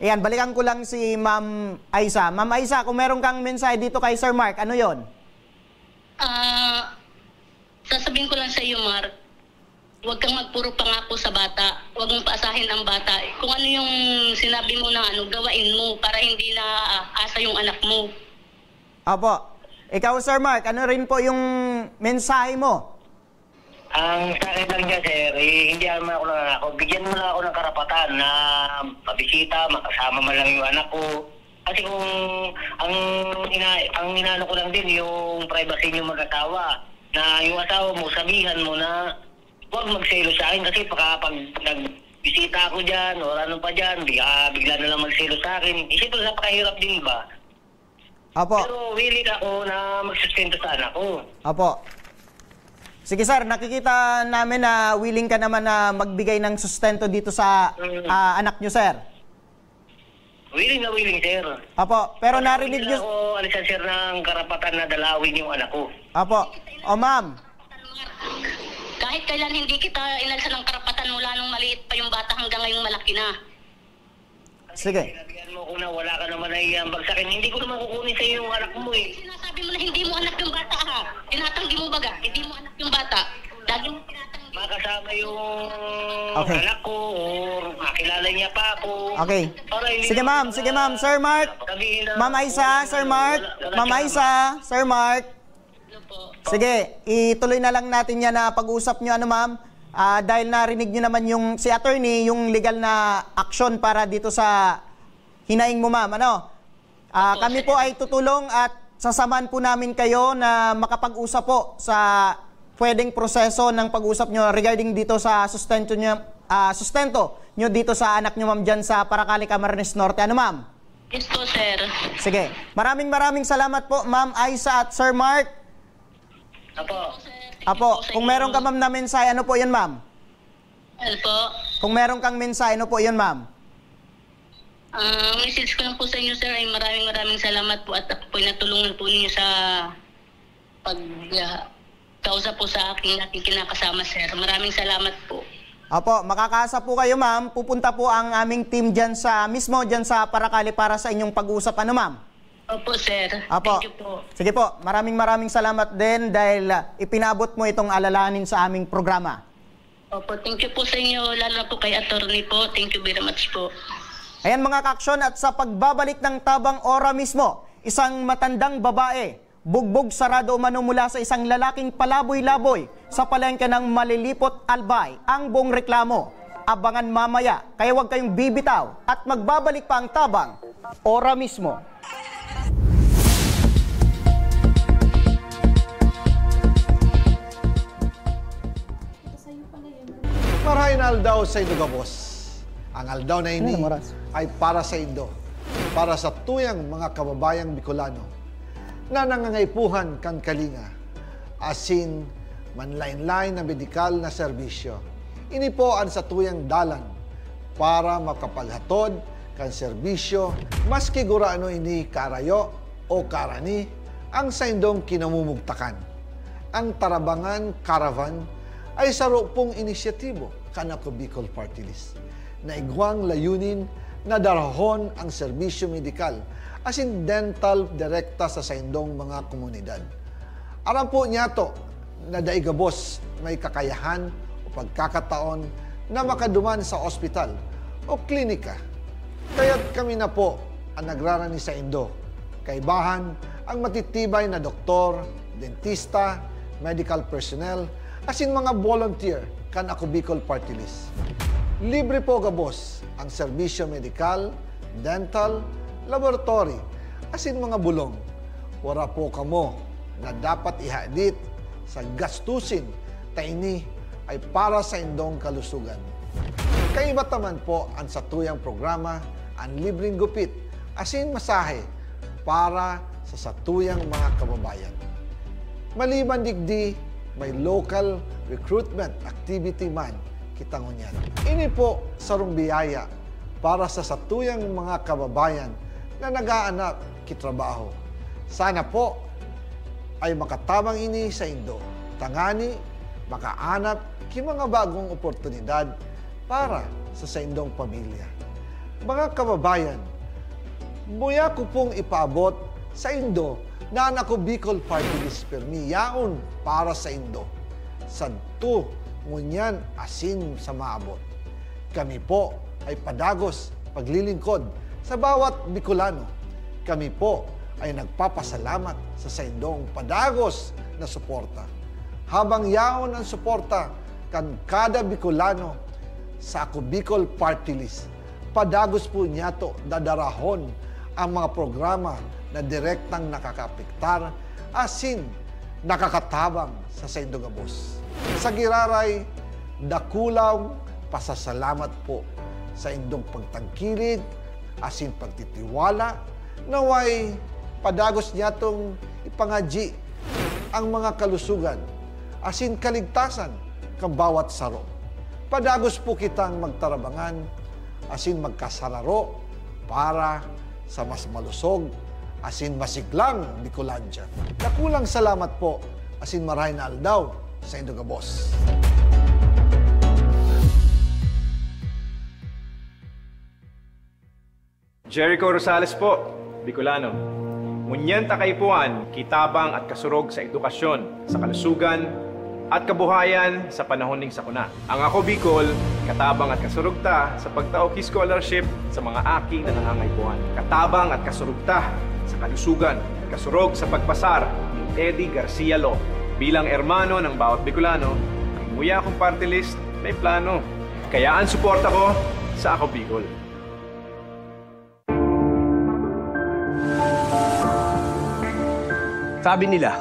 Ayan, balikan ko lang si Ma'am Aiza. Ma'am Aiza, kung meron kang mensahe dito kay Sir Mark, ano yon? Sasabihin ko lang sa iyo, Mark. Huwag kang magpuro pangako sa bata. Huwag mong paasahin ang bata. Kung ano yung sinabi mo na gawain mo para hindi na asa yung anak mo. Apo. Ikaw, Sir Mark, ano rin po yung mensahe mo? Ang sa akin lang niya, sir, hindi naman ako nananako. Bigyan mo na ako ng karapatan na mabisita, makasama man lang yung anak ko. Kasi kung ang inaano ko lang din yung privacy niyo mag-asawa, na yung asawa mo, sabihan mo na huwag magselo sa akin kasi pag nagbisita ako dyan o ano pa dyan, bigla na lang magselo sa akin. Isipin, napakahirap din ba? Apo. Pero willing ako na magsustento sa anak ko. Apo. Sige sir, nakikita namin na willing ka naman na magbigay ng sustento dito sa anak nyo, sir. Willing na willing, sir. Apo, pero narinig Hindi nyo... ako alisan, sir, ng karapatan na dalawin yung anak ko. Apo. O ma'am. Kahit kailan hindi kita inalsa ng karapatan mula nung maliit pa yung bata hanggang ngayong malaki na. Sige. Sinabihan mo ko na wala ka naman naiambag sa akin. Hindi ko naman kukunin sa iyo yung anak mo eh. Sinasabi mo na hindi mo anak yung bata ha. Tinatanggi mo baga, hindi mo anak yung bata. Lagi mo tinatanggi. Makasama yung Okay. anak ko or makilala niya pa ako. Okay. Para hindi Sige naman ma'am, sige ma'am. Sir Mark. sabihin na- Ma'am Aisa, Sir Mark. Ma'am Aisa, Sir Mark. Ano po? Sige, ituloy na lang natin yan na pag-usap nyo, ano ma'am. Dahil narinig nyo naman yung si attorney, yung legal na action para dito sa hinaing mo, ma'am. Ano? Kami po ay tutulong at sasamahan po namin kayo na makapag-usap po sa pwedeng proseso ng pag-usap nyo regarding dito sa sustento nyo dito sa anak nyo, ma'am, dyan sa Paracali, Camarines Norte. Ano, ma'am? Yes po, sir. Sige. Maraming salamat po, ma'am Aisa at Sir Mark. Apo. Apo, kung meron ka, ma'am, na mensahe, ano po yun, ma'am? Ano po? Kung meron kang mensahe, ano po yun, ma'am? Message ko lang po sa inyo, sir, ay maraming salamat po at ako po natulungan po ninyo sa kausap po sa aking kinakasama, sir. Maraming salamat po. Apo, makakaasa po kayo, ma'am. Pupunta po ang aming team dyan sa Paracali para sa inyong pag-usap. Ano, ma'am? Opo, sir. Apo. Thank you po. Sige po, maraming salamat din dahil ipinabot mo itong alalahanin sa aming programa. Opo, thank you po sa inyo, lalo po kay attorney po. Thank you very much po. Ayan mga kaaksyon, at sa pagbabalik ng Tabang Ora mismo, isang matandang babae, bugbog sarado umano mula sa isang lalaking palaboy-laboy sa palengke ng Malilipot, Albay, ang buong reklamo. Abangan mamaya, kaya huwag kayong bibitaw at magbabalik pa ang Tabang Ora mismo. Marahin aldaw sa Indo Gabos. Ang aldaw na ini ay para sa Indo, para sa tuyang mga kababayang Bicolano na nangangaipuhan kan kalinga, asin manlain-lain na medikal na serbisyo. Ini po ang sa tuyang dalan para makapalhatod kan serbisyo maski guraano ini karayo o karani ang sa indong kinamumugtakan. Ang Tarabangan Caravan ay saro pong inisyatibo kanako Bicol Party List na igwang layunin na darahon ang serbisyo medikal asin dental direkta sa saindong mga komunidad. Aram po niya to na daigabos may kakayahan o pagkakataon na makaduman sa ospital o klinika. Kaya't kami na po ang nagrarani sa Indo. Kaibahan ang matitibay na doktor, dentista, medical personnel, asin mga volunteer kan ako Bicol Party List. Libre po gabos ang serbisyo medikal, dental, laboratory, asin mga bulong. Wala po kamo na dapat ihadit sa gastusin taini ay para sa indong kalusugan. Kaiba taman po ang satuyang programa ang libreng gupit asin masahe para sa satuyang mga kababayan. Maliban digdi, may local recruitment activity man kita ngunyan. Ini po sarong biyaya para sa satuyang mga kababayan na nag-aanap kitrabaho. Sana po ay makatabang ini sa Indo. Tangani, makaanap ki mga bagong oportunidad para sa indong pamilya. Mga kababayan, buya ko pong ipaabot sa Indo na ako Bicol Party List permi yaon para sa Indo. Sadto ngunyan asin sa maabot. Kami po ay padagos paglilingkod sa bawat Bicolano. Kami po ay nagpapasalamat sa saindong padagos na suporta. Habang yaon ang suporta kan kada Bicolano sa Ako Bicol Party List, padagos po niya to dadarahon ang mga programa na direktang nakakapiktar asin nakakatabang sa saindong gabos. Sa giraray, dakulang pasasalamat po sa indong pagtangkilig asin pagtitiwala naway padagos niya tong ipangaji ang mga kalusugan asin kaligtasan kang bawat saro. Padagos po kitang magtarabangan asin magkasararo para sa mas malusog asin masiglang Bicolandia. Dakulang salamat po asin maray na aldaw sa indong gabos. Jericho Rosales po, Bicolano. Ngunyan takaypuan, kitabang at kasurog sa edukasyon, sa kalusugan, at kabuhayan sa panahon ning sakuna. Ang Ako Bicol, katabang at kasurog ta sa pagtaoki scholarship sa mga aki na nangangaypuan. Katabang at kasurog ta sa kalusugan, kasurog sa pagpasar ni Eddie Garcia Lo. Bilang ermano ng bawat Bicolano, ang muya kong party list may plano. Kaya ang suporta ko sa Ako Bicol. Sabi nila,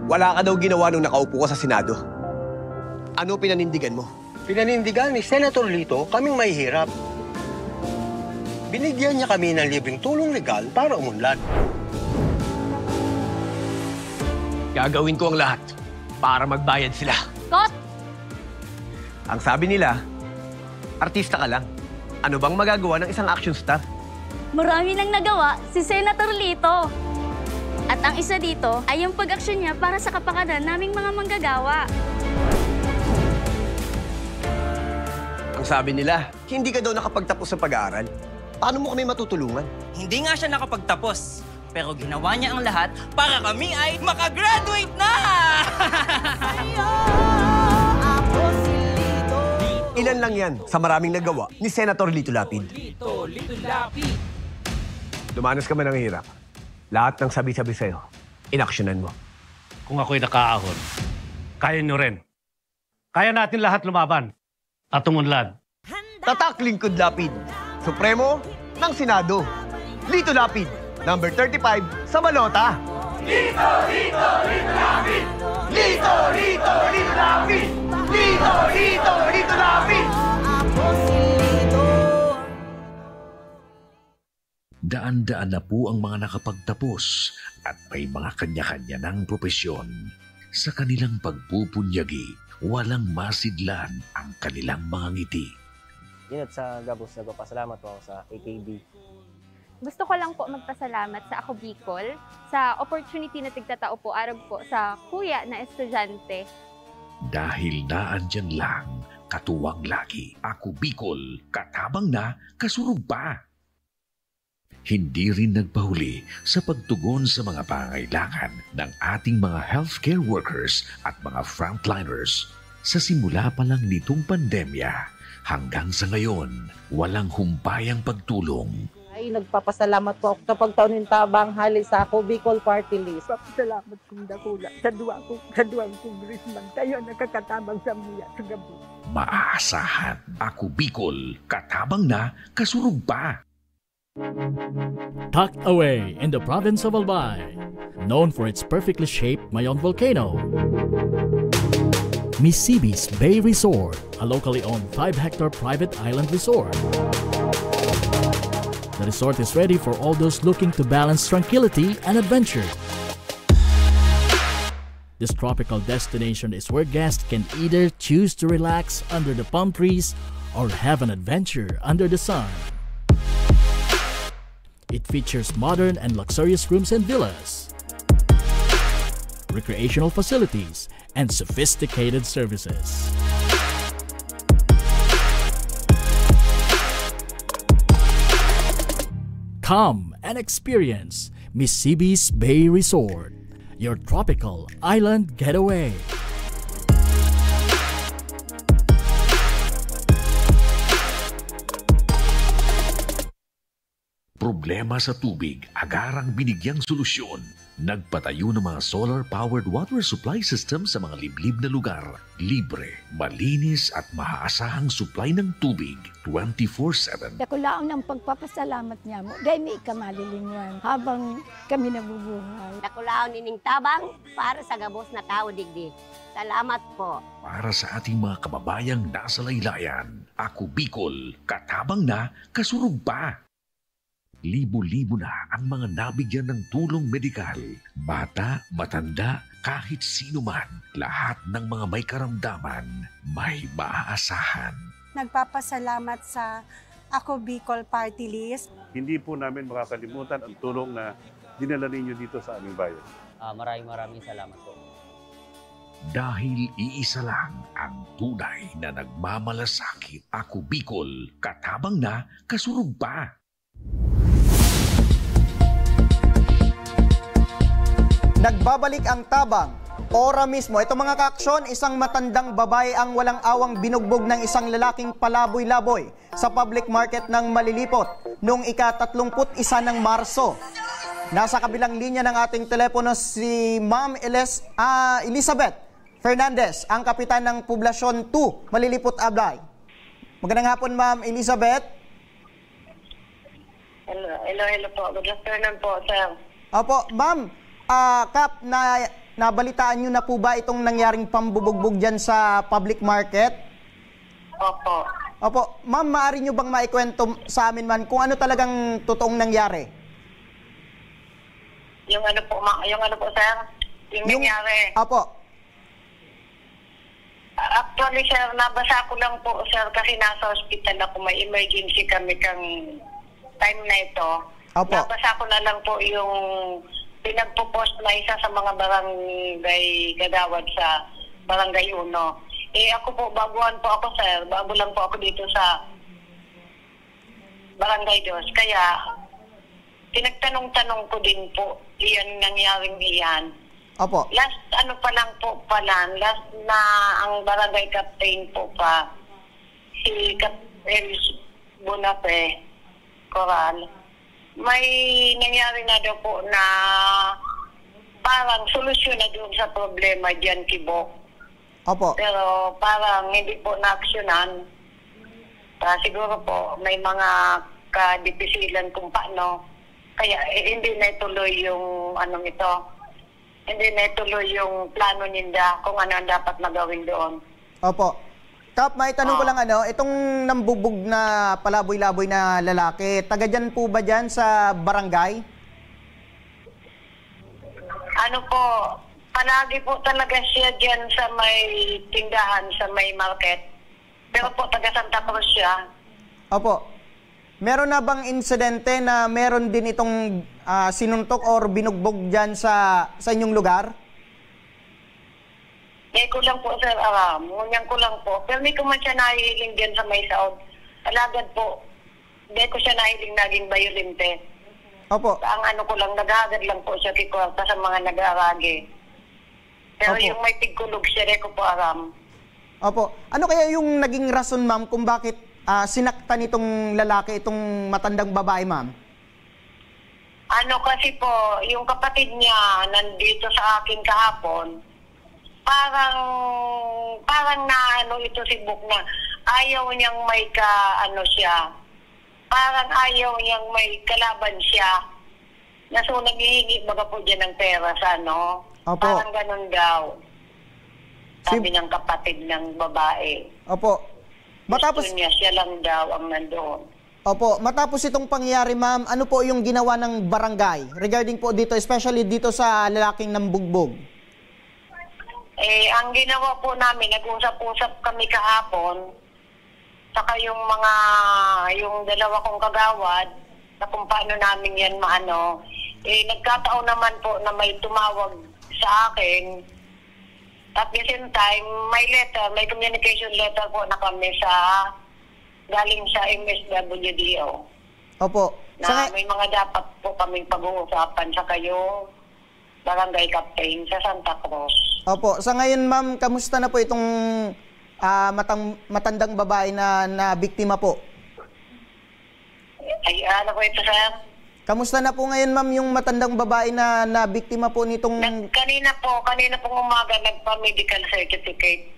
wala ka daw ginawa nung nakaupo ka sa Senado. Ano pinanindigan mo? Pinanindigan ni Senator Lito kaming mahihirap. Binigyan niya kami ng libreng tulong legal para umunlad. Gagawin ko ang lahat para magbayad sila. Kot! Ang sabi nila, artista ka lang. Ano bang magagawa ng isang action star? Marami nang nagawa si Senator Lito. At ang isa dito ay yung pag-aksyon niya para sa kapakanan naming mga manggagawa. Ang sabi nila, hindi ka daw nakapagtapos sa pag-aaral. Paano mo kami matutulungan? Hindi nga siya nakapagtapos, pero ginawa niya ang lahat para kami ay makagraduate na! Ilan lang yan sa maraming nagawa ni Senator Lito Lapid. Lito Lapid. Dumanas ka man ng hirap. Lahat ng sabi-sabi sa'yo, inaksyonan mo. Kung ako'y nakaahon, kaya nyo rin. Kaya natin lahat lumaban at umunlad. Tatak Lingkod Lapid, Supremo ng Senado. Lito Lapid, number 35 sa balota. Lito, Lito, Lito Lapid! Lito, Lito, Lito Lapid! Lito, Lito, Lito Lapid! Daan-daan na po ang mga nakapagtapos at may mga kanya-kanya ng propesyon. Sa kanilang pagpupunyagi, walang masidlan ang kanilang mga ngiti. Inat sa Gabos, nagpapasalamat po ako sa AKB. Gusto ko lang po magpasalamat sa Ako Bicol sa opportunity na tigtatao po arag po sa kuya na estudyante. Dahil naandyan lang, katuwang lagi, Ako Bicol, katabang na, kasurog pa. Hindi rin nagpahuli sa pagtugon sa mga pangailangan ng ating mga healthcare workers at mga frontliners. Sa simula pa lang nitong pandemya, hanggang sa ngayon, walang humpayang pagtulong. Ay, nagpapasalamat po ako sa pagtaunin tabang hali sa Ako Bicol Party List. Salamat kong dakula sa duwang congressman. Kayo nakakatabang sa muya sa gabi. Maaasahan, Ako Bicol, katabang na, kasurog pa. Tucked away in the province of Albay, known for its perfectly shaped Mayon volcano, Misibis Bay Resort, a locally owned 5-hectare private island resort. The resort is ready for all those looking to balance tranquility and adventure. This tropical destination is where guests can either choose to relax under the palm trees or have an adventure under the sun. It features modern and luxurious rooms and villas, recreational facilities, and sophisticated services. Come and experience Misibis Bay Resort, your tropical island getaway. problema sa tubig, agarang binigyang solusyon. Nagpatayo ng mga solar-powered water supply system sa mga liblib na lugar. Libre, malinis at maaasahang supply ng tubig 24/7. Dakulaon ng pagpapasalamat niya mo dahil may kamalilinguan habang kami nabubuhay. Dakulaon nining tabang para sa gabos na tao digdi. Salamat po. Para sa ating mga kababayang nasa laylayan, Ako Bicol, katabang na, kasurug pa. Libo-libo na ang mga nabigyan ng tulong medikal. Bata, matanda, kahit sino man, lahat ng mga may karamdaman, may maaasahan. Nagpapasalamat sa Ako Bicol Party List. Hindi po namin makakalimutan ang tulong na dinala ninyo dito sa aming bayan. Maraming salamat po. Dahil iisa lang ang tunay na nagmamalasakit. Ako Bicol, katabang na, kasurug pa. Nagbabalik ang tabang. Ora mismo, ito mga kaaksyon, isang matandang babae ang walang awang binugbog ng isang lalaking palaboy-laboy sa public market ng Malilipot noong ika-31 ng Marso. Nasa kabilang linya ng ating telepono si Ma'am Elizabeth Fernandez, ang kapitan ng Poblasyon 2, Malilipot, Ablay. Magandang hapon, Ma'am Elizabeth. Hello po. Good afternoon po, sir. Opo, Ma'am. Kap, nabalitaan nyo na po ba itong nangyaring pambubugbog dyan sa public market? Opo. Opo. Ma'am, maaari nyo bang maikwento sa amin man kung ano talagang totoong nangyari? Yung ano po, sir? Yung nangyari? Opo. Actually, sir, nabasa ko lang po, sir, kasi nasa hospital ako. May emergency kami kang time na ito. Opo. Nabasa ko na lang po yung pinagpo-post na isa sa mga barangay Gagawad sa Barangay 1. Ako po, baguhan po ako, sir. Bago lang po ako dito sa Barangay 2. Kaya, pinagtanong-tanong ko din po, iyan nangyaring iyan. Opo. Last last na ang barangay captain po pa, si Captain Bonape Coral, may nangyari na daw po na parang solusyon na doon sa problema dyan, Kibo. Opo. Pero parang hindi po na-aksyonan. Siguro po may mga kadipisilan kung paano. Kaya hindi na ituloy yung hindi na ituloy yung plano ninda kung ano ang dapat magawin doon. Opo. Kap, may tanong ko lang itong nambubog na palaboy-laboy na lalaki, taga dyan po ba dyan sa barangay? Ano po, palagi po talaga siya dyan sa may tindahan, sa may market. Pero po, taga Santa Cruz siya. Opo. Meron na bang insidente na meron din itong sinuntok or binugbog dyan sa inyong lugar? Ko lang po, sir, ngunyan ko lang po. Pero hindi ko man siya nahihiling dyan sa may saod. Alagad po, hindi ko siya nahihiling naging violente. Opo. Ang ano ko lang, naghagad lang po siya kikwarta sa mga nag-aaragi. Pero Opo. Yung may tigkulog siya, di ko po aram. Opo. Ano kaya yung naging rason, ma'am, kung bakit sinaktan itong lalaki, itong matandang babae, ma'am? Ano kasi po, yung kapatid niya nandito sa akin kahapon, parang na ito si Buk na ayaw niyang may siya. Parang ayaw niyang may kalaban siya. Na so naghihingi baga po dyan ng pera sa Opo. Parang ganun daw. Sabi ng kapatid ng babae. Opo. Gusto niya, siya lang daw ang nandoon. Opo. Matapos itong pangyayari, ma'am, ano po yung ginawa ng barangay regarding po dito, especially dito sa lalaking nambugbog? Ang ginawa po namin, nag-usap-usap kami kahapon, saka yung dalawa kong kagawad, na kung paano namin yan nagkataon naman po na may tumawag sa akin. At the same time, may communication letter po na kami galing sa MSWDO. Opo. Na may mga dapat po kaming pag-uusapan sa kayong barangay captain sa Santa Cruz. Opo. Sa ngayon, ma'am, kamusta na po itong matandang babae na biktima po? Ay, ano po ito, sir? Kamusta na po ngayon, ma'am, yung matandang babae na biktima po nitong... Kanina pong umaga nagpa-medical certificate.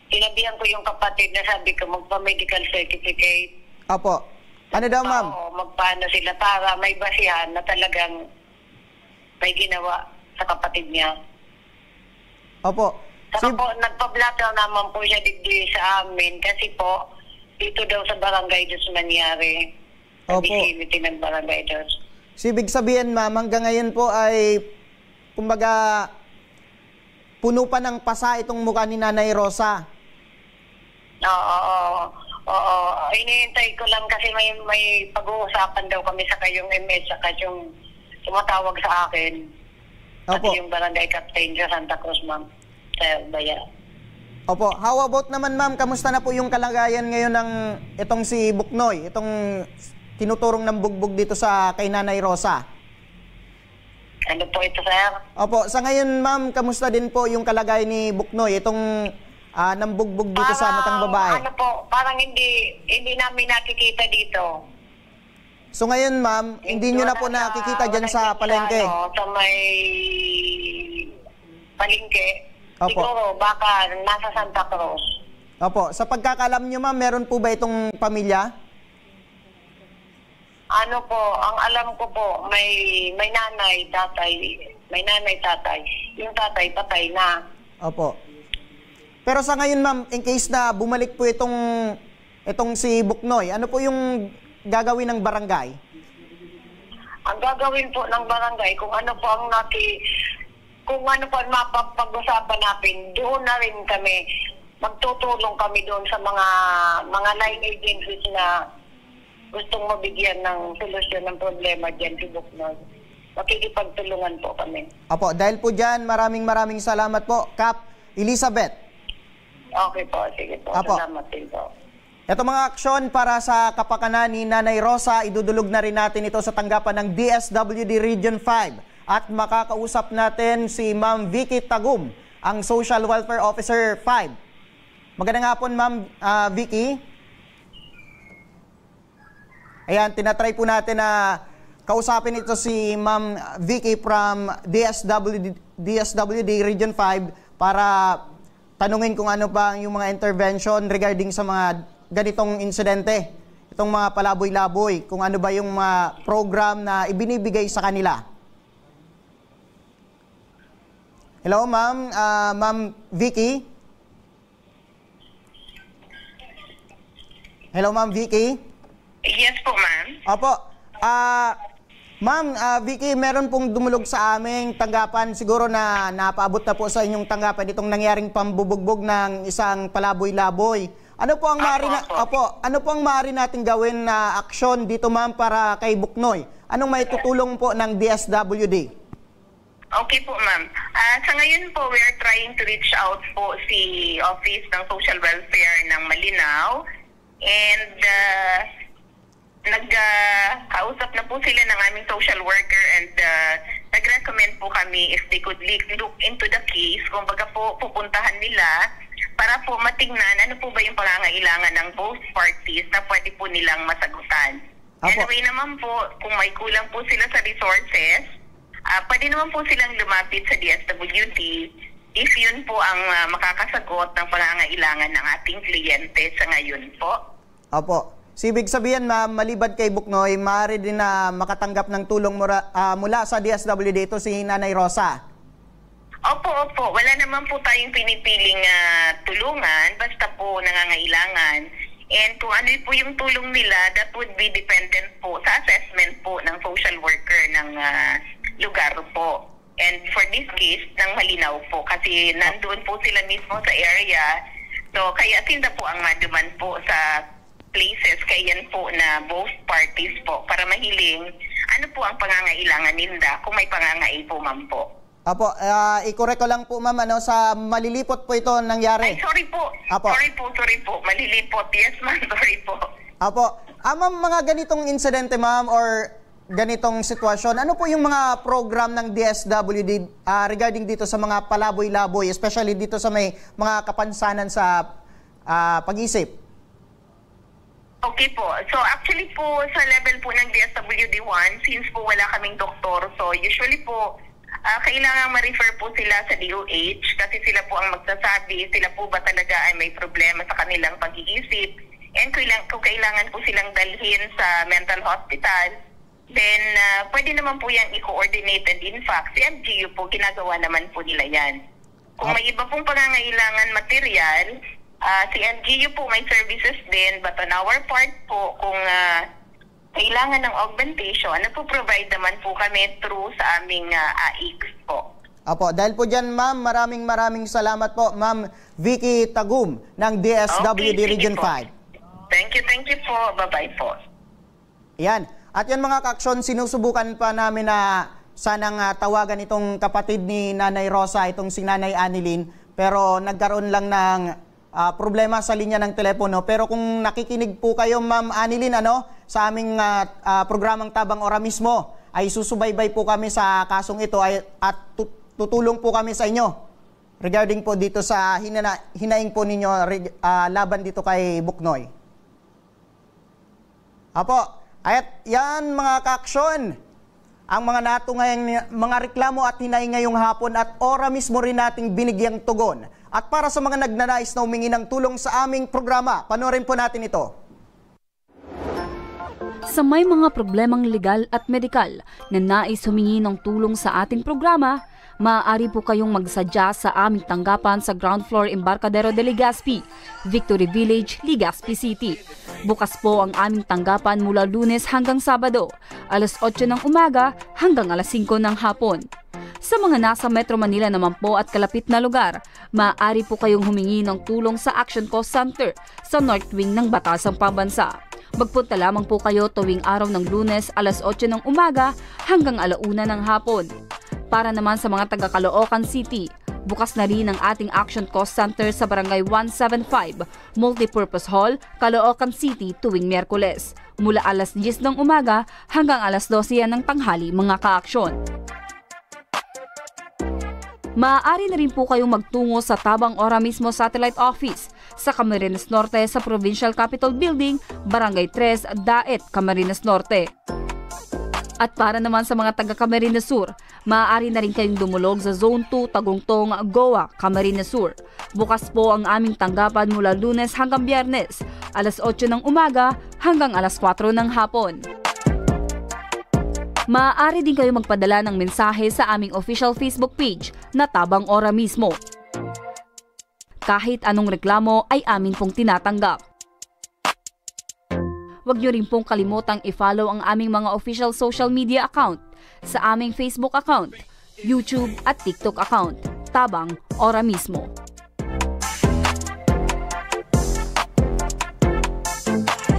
Sinabihan ko yung kapatid na sabi ko magpa-medical certificate. Opo. Ano daw, ma'am? Oo, magpaano sila para may basihan na talagang may ginawa sa kapatid niya. Opo. Saka po, nagpa-blatter naman po siya digdi sa amin kasi po, dito daw sa barangay Diyos nangyari. Opo. Vicinity ng barangay Diyos. So, ibig sabihin, ma'am, hanggang ngayon po ay, kumbaga, puno pa ng pasa itong mukha ni Nanay Rosa. Oo. Inihintay ko lang kasi may pag-uusapan daw kami sa kayong MS saka yung tumatawag sa akin. Opo. At yung barangay captain sa Santa Cruz, ma'am. Sa Baya. Opo. How about naman, ma'am? Kamusta na po yung kalagayan ngayon ng itong si Buknoy? Itong tinuturong ng bugbog dito sa kay Nanay Rosa? Ano po ito, sir? Opo. Sa ngayon, ma'am, kamusta din po yung kalagayan ni Buknoy? Itong nambugbog dito sa matang babae. Ano po, parang hindi namin nakikita dito. So ngayon, ma'am, hindi nyo na po nakikita dyan sa palengke? Sa may palengke. Opo. Siguro, baka nasa Santa Cruz. Opo. Sa pagkakalam nyo, ma'am, meron po ba itong pamilya? Ano po, ang alam ko po, may nanay, tatay. May nanay, tatay. Yung tatay, patay na. Opo. Pero sa ngayon, ma'am, in case na bumalik po itong si Buknoy, ano po yung gagawin ng barangay? Ang gagawin po ng barangay, kung ano po ang mapapag-usapan natin, doon na rin kami, magtutulong kami doon sa mga line agencies na gustong mabigyan ng solusyon ng problema dyan si Buknoy. Makikipagtulungan po kami. Opo, dahil po dyan, maraming salamat po, Kap Elizabeth. Okay po, sige po. Opo. Salamat din po. Ito mga aksyon para sa kapakanan ni Nanay Rosa, idudulog na rin natin ito sa tanggapan ng DSWD Region 5 at makakausap natin si Ma'am Vicky Tagum, ang Social Welfare Officer 5. Magandang hapon, Ma'am Vicky. Ayan, tinatry po natin na kausapin ito si Ma'am Vicky from DSWD Region 5 para tanungin kung ano pa yung mga intervention regarding sa mga ganitong insidente, itong mga palaboy-laboy, kung ano ba yung mga program na ibinibigay sa kanila. Hello, ma'am. Ma'am Vicky? Hello, Ma'am Vicky? Yes po, ma'am. Opo. Ma'am Vicky, meron pong dumulog sa aming tanggapan. Siguro na napaabot na po sa inyong tanggapan itong nangyaring pambubugbog ng isang palaboy-laboy. Ano po ang maaari nating gawin na aksyon dito, ma'am, para kay Buknoy? Anong may tutulong po ng DSWD? Okay po, ma'am. Sa ngayon po, we are trying to reach out po si Office ng Social Welfare ng Malinaw. And nagkausap na po sila ng aming social worker and nag-recommend po kami if they could look into the case, kung baga po pupuntahan nila para po matingnan ano po ba yung pangangailangan ng both parties na pwede po nilang masagutan. Anyway naman po, kung may kulang po sila sa resources, pwede naman po silang lumapit sa DSWD if yun po ang makakasagot ng pangangailangan ng ating kliyente sa ngayon po. Opo. Ibig sabihin, ma'am, maliban kay Buknoy, maaari din na makatanggap ng tulong mula sa DSWD ito si Nanay Rosa. Opo. Wala naman po tayong pinipiling tulungan, basta po nangangailangan. And kung ano po yung tulong nila, that would be dependent po sa assessment po ng social worker ng lugar po. And for this case, ng Malinaw po, kasi nandoon po sila mismo sa area. So kaya sila po ang maduman po sa places, kaya yan po na both parties po para mahiling ano po ang pangangailangan nila kung may pangangailangan po, ma'am po. Apo, i-correct ko lang po, ma'am, sa Malilipot po ito nangyari. Ay, sorry po. Apo. Sorry po. Malilipot. Yes, ma'am. Sorry po. Apo. Ma'am, mga ganitong insidente, ma'am, or ganitong sitwasyon, ano po yung mga program ng DSWD regarding dito sa mga palaboy-laboy, especially dito sa may mga kapansanan sa pag-isip? Okay po. So actually po sa level po ng DSWD1, since po wala kaming doktor, so usually po kailangan ma-refer po sila sa DOH kasi sila po ang magsasabi, sila po ba talaga ay may problema sa kanilang pag-iisip, and kung kailangan po silang dalhin sa mental hospital, then pwede naman po yan i-coordinate, and in fact, si MGU po, ginagawa naman po nila yan. Kung may iba pong pangangailangan material, si MGU po may services din, but on our part po, kung kailangan ng augmentation, nagpo-provide naman po kami through sa aming AIX po. Apo, dahil po dyan, ma'am, maraming salamat po, ma'am Vicky Tagum ng DSWD Region 5. Thank you po. Bye-bye po. Yan. At yan mga ka-aksyon, sinusubukan pa namin na sanang tawagan itong kapatid ni Nanay Rosa, itong si Nanay Annilyn, pero nagkaroon lang ng problema sa linya ng telepono. Pero kung nakikinig po kayo, Ma'am Annilyn, sa aming programang Tabang Ora mismo, ay susubaybay po kami sa kasong ito at tutulong po kami sa inyo regarding po dito sa hinaing po ninyo laban dito kay Buknoy. Apo, at yan mga ka-aksyon, ang mga natungayang mga reklamo at hinaing ngayong hapon at ora mismo rin nating binigyang tugon. At para sa mga nagnanais na humingi ng tulong sa aming programa, panoorin po natin ito. Sa may mga problemang legal at medikal na nais humingi ng tulong sa ating programa, maaari po kayong magsadya sa aming tanggapan sa ground floor Embarcadero de Legazpi, Victory Village, Legazpi City. Bukas po ang aming tanggapan mula Lunes hanggang Sabado, alas 8 ng umaga hanggang alas 5 ng hapon. Sa mga nasa Metro Manila naman po at kalapit na lugar, maaari po kayong humingi ng tulong sa Action Cost Center sa North Wing ng Batasang Pambansa. Magpunta lamang po kayo tuwing araw ng Lunes alas 8 ng umaga hanggang alauna ng hapon. Para naman sa mga taga Caloocan City, bukas na rin ang ating Action Cost Center sa Barangay 175, Multipurpose Hall, Caloocan City tuwing Miyerkules, mula alas 10 ng umaga hanggang alas 12 ng tanghali mga ka-aksyon. Maaari na rin po kayong magtungo sa Tabang Ora mismo Satellite Office sa Camarines Norte sa Provincial Capitol Building, Barangay 3, Daet, Camarines Norte. At para naman sa mga taga Camarines Sur, maaari na rin kayong dumulog sa Zone 2, Tagungtong, Goa, Camarines Sur. Bukas po ang aming tanggapan mula Lunes hanggang Biyernes, alas 8 ng umaga hanggang alas 4 ng hapon. Maaari din kayo magpadala ng mensahe sa aming official Facebook page na Tabang Ora mismo. Kahit anong reklamo ay amin pong tinatanggap. Huwag niyo rin pong kalimutang i-follow ang aming mga official social media account sa aming Facebook account, YouTube at TikTok account, Tabang Ora mismo.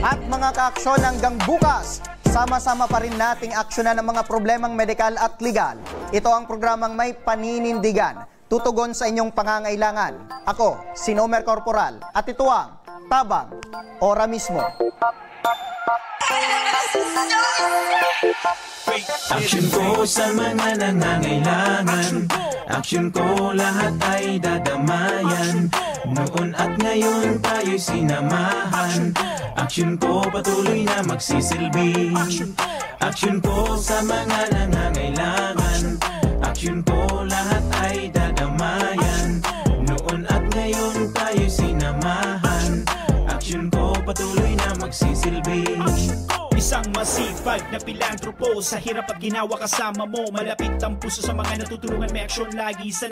At mga ka-aksyon, hanggang bukas, sama-sama pa rin nating aksyonan ang mga problemang medikal at legal. Ito ang programang may paninindigan, tutugon sa inyong pangangailangan. Ako, si Nomer Corporal, at ito ang Tabang Ora mismo. Action ko sa mga nangangailangan, action ko lahat ay dadamayan. Noon at ngayon tayo'y sinamahan, action ko patuloy na magsisilbi. Action ko sa mga nangangailangan, action ko lahat ay dadamayan. Noon at ngayon tayo'y sinamahan, action ko patuloy na magsisilbi. Isang masipag na pilantropo, sa hirap at ginawa kasama mo. Malapit ang puso sa mga natutulungan, may aksyon lagi sa